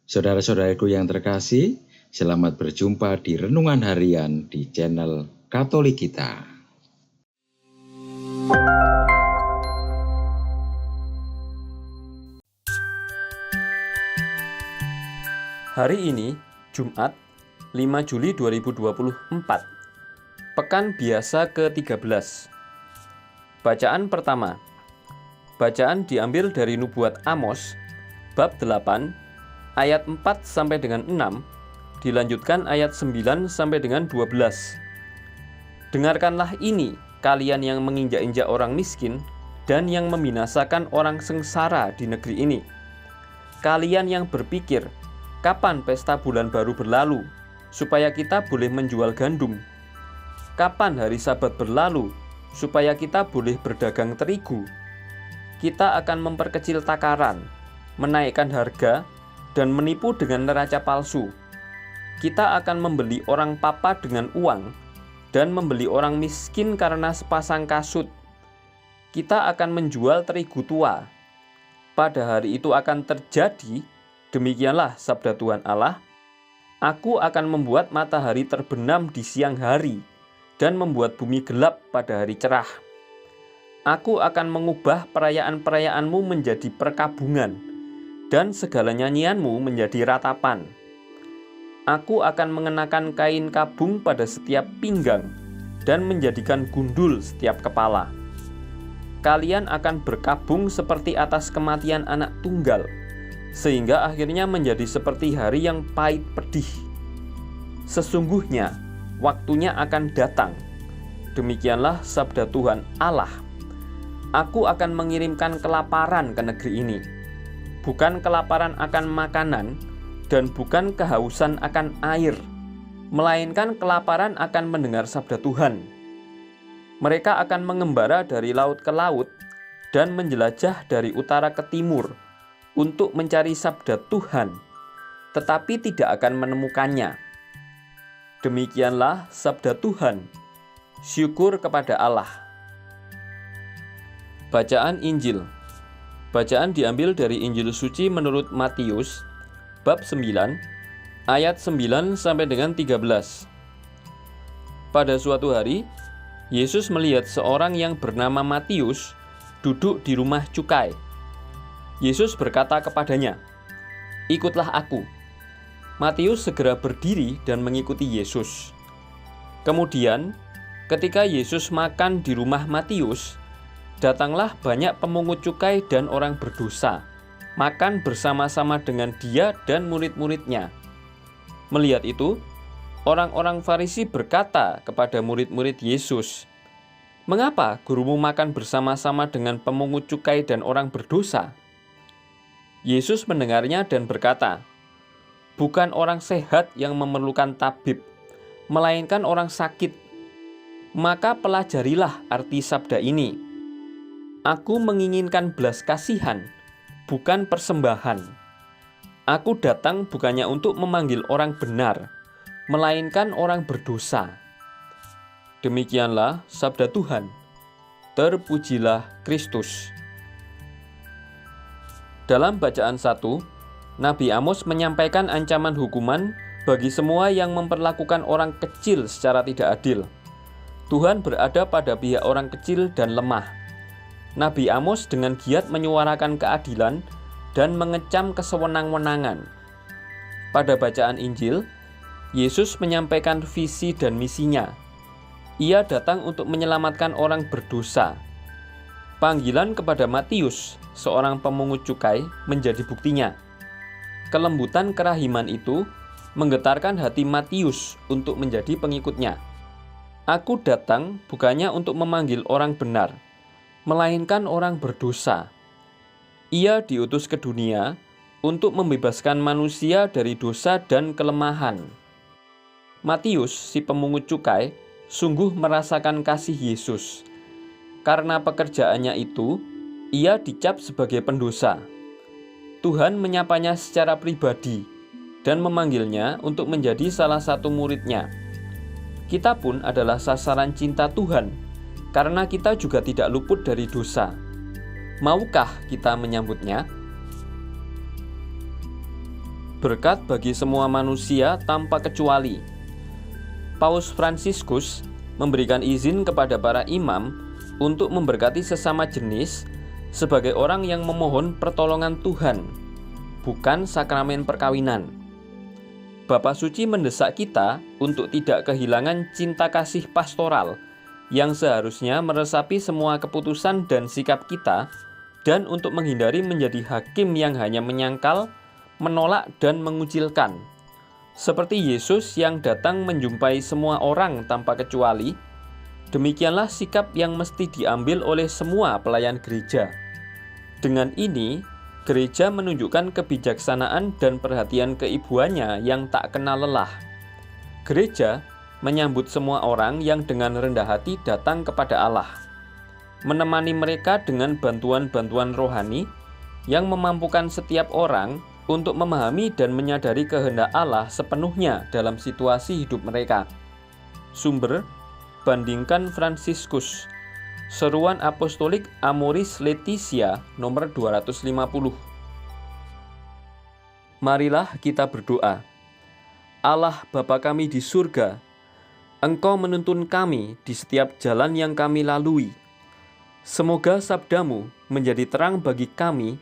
Saudara-saudaraku yang terkasih, selamat berjumpa di Renungan Harian di channel Katolik kita. Hari ini, Jumat, 5 Juli 2024, Pekan Biasa ke-13. Bacaan pertama. Bacaan diambil dari Nubuat Amos, bab 8, ayat 4 sampai dengan 6, dilanjutkan ayat 9 sampai dengan 12. Dengarkanlah ini, kalian yang menginjak-injak orang miskin dan yang membinasakan orang sengsara di negeri ini. Kalian yang berpikir, kapan pesta bulan baru berlalu, supaya kita boleh menjual gandum? Kapan hari Sabat berlalu, supaya kita boleh berdagang terigu? Kita akan memperkecil takaran, menaikkan harga, dan menipu dengan neraca palsu. Kita akan membeli orang papa dengan uang, dan membeli orang miskin karena sepasang kasut. Kita akan menjual terigu tua. Pada hari itu akan terjadi, demikianlah sabda Tuhan Allah, Aku akan membuat matahari terbenam di siang hari, dan membuat bumi gelap pada hari cerah. Aku akan mengubah perayaan-perayaanmu menjadi perkabungan, dan segala nyanyianmu menjadi ratapan. Aku akan mengenakan kain kabung pada setiap pinggang, dan menjadikan gundul setiap kepala. Kalian akan berkabung seperti atas kematian anak tunggal, sehingga akhirnya menjadi seperti hari yang pahit pedih. Sesungguhnya, waktunya akan datang. Demikianlah sabda Tuhan Allah. Aku akan mengirimkan kelaparan ke negeri ini. Bukan kelaparan akan makanan, dan bukan kehausan akan air, melainkan kelaparan akan mendengar sabda Tuhan. Mereka akan mengembara dari laut ke laut, dan menjelajah dari utara ke timur, untuk mencari sabda Tuhan, tetapi tidak akan menemukannya. Demikianlah sabda Tuhan. Syukur kepada Allah. Bacaan Injil. Bacaan diambil dari Injil Suci menurut Matius, bab 9, ayat 9 sampai dengan 13. Pada suatu hari, Yesus melihat seorang yang bernama Matius duduk di rumah cukai. Yesus berkata kepadanya, "Ikutlah aku." Matius segera berdiri dan mengikuti Yesus. Kemudian, ketika Yesus makan di rumah Matius, datanglah banyak pemungut cukai dan orang berdosa, makan bersama-sama dengan dia dan murid-muridnya. Melihat itu, orang-orang Farisi berkata kepada murid-murid Yesus, "Mengapa gurumu makan bersama-sama dengan pemungut cukai dan orang berdosa?" Yesus mendengarnya dan berkata, "Bukan orang sehat yang memerlukan tabib, melainkan orang sakit. Maka pelajarilah arti sabda ini. Aku menginginkan belas kasihan, bukan persembahan. Aku datang bukannya untuk memanggil orang benar, melainkan orang berdosa." Demikianlah sabda Tuhan. Terpujilah Kristus. Dalam bacaan 1, Nabi Amos menyampaikan ancaman hukuman bagi semua yang memperlakukan orang kecil secara tidak adil. Tuhan berada pada pihak orang kecil dan lemah. Nabi Amos dengan giat menyuarakan keadilan dan mengecam kesewenang-wenangan. Pada bacaan Injil, Yesus menyampaikan visi dan misinya. Ia datang untuk menyelamatkan orang berdosa. Panggilan kepada Matius, seorang pemungut cukai, menjadi buktinya. Kelembutan kerahiman itu menggetarkan hati Matius untuk menjadi pengikutnya. Aku datang bukannya untuk memanggil orang benar, melainkan orang berdosa. Ia diutus ke dunia untuk membebaskan manusia dari dosa dan kelemahan. Matius, si pemungut cukai, sungguh merasakan kasih Yesus. Karena pekerjaannya itu, ia dicap sebagai pendosa. Tuhan menyapanya secara pribadi dan memanggilnya untuk menjadi salah satu muridnya. Kita pun adalah sasaran cinta Tuhan, karena kita juga tidak luput dari dosa. Maukah kita menyambutnya? berkat bagi semua manusia tanpa kecuali. Paus Fransiskus memberikan izin kepada para imam untuk memberkati sesama jenis sebagai orang yang memohon pertolongan Tuhan, bukan sakramen perkawinan. Bapa Suci mendesak kita untuk tidak kehilangan cinta kasih pastoral yang seharusnya meresapi semua keputusan dan sikap kita, dan untuk menghindari menjadi hakim yang hanya menyangkal, menolak, dan mengucilkan. Seperti Yesus yang datang menjumpai semua orang tanpa kecuali, demikianlah sikap yang mesti diambil oleh semua pelayan gereja. Dengan ini, gereja menunjukkan kebijaksanaan dan perhatian keibuannya yang tak kenal lelah. Gereja menyambut semua orang yang dengan rendah hati datang kepada Allah, menemani mereka dengan bantuan-bantuan rohani yang memampukan setiap orang untuk memahami dan menyadari kehendak Allah sepenuhnya dalam situasi hidup mereka. Sumber: bandingkan Fransiskus, Seruan Apostolik Amoris Laetitia nomor 250. Marilah kita berdoa. Allah Bapa kami di surga, Engkau menuntun kami di setiap jalan yang kami lalui. Semoga sabdamu menjadi terang bagi kami,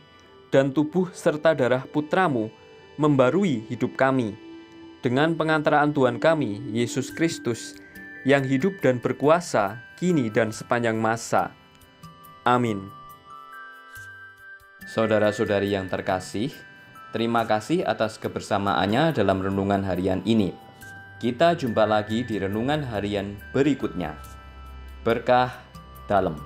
dan tubuh serta darah putramu membarui hidup kami. Dengan pengantaraan Tuhan kami, Yesus Kristus, yang hidup dan berkuasa kini dan sepanjang masa. Amin. Saudara-saudari yang terkasih, terima kasih atas kebersamaannya dalam renungan harian ini. Kita jumpa lagi di renungan harian berikutnya. Berkah dalam.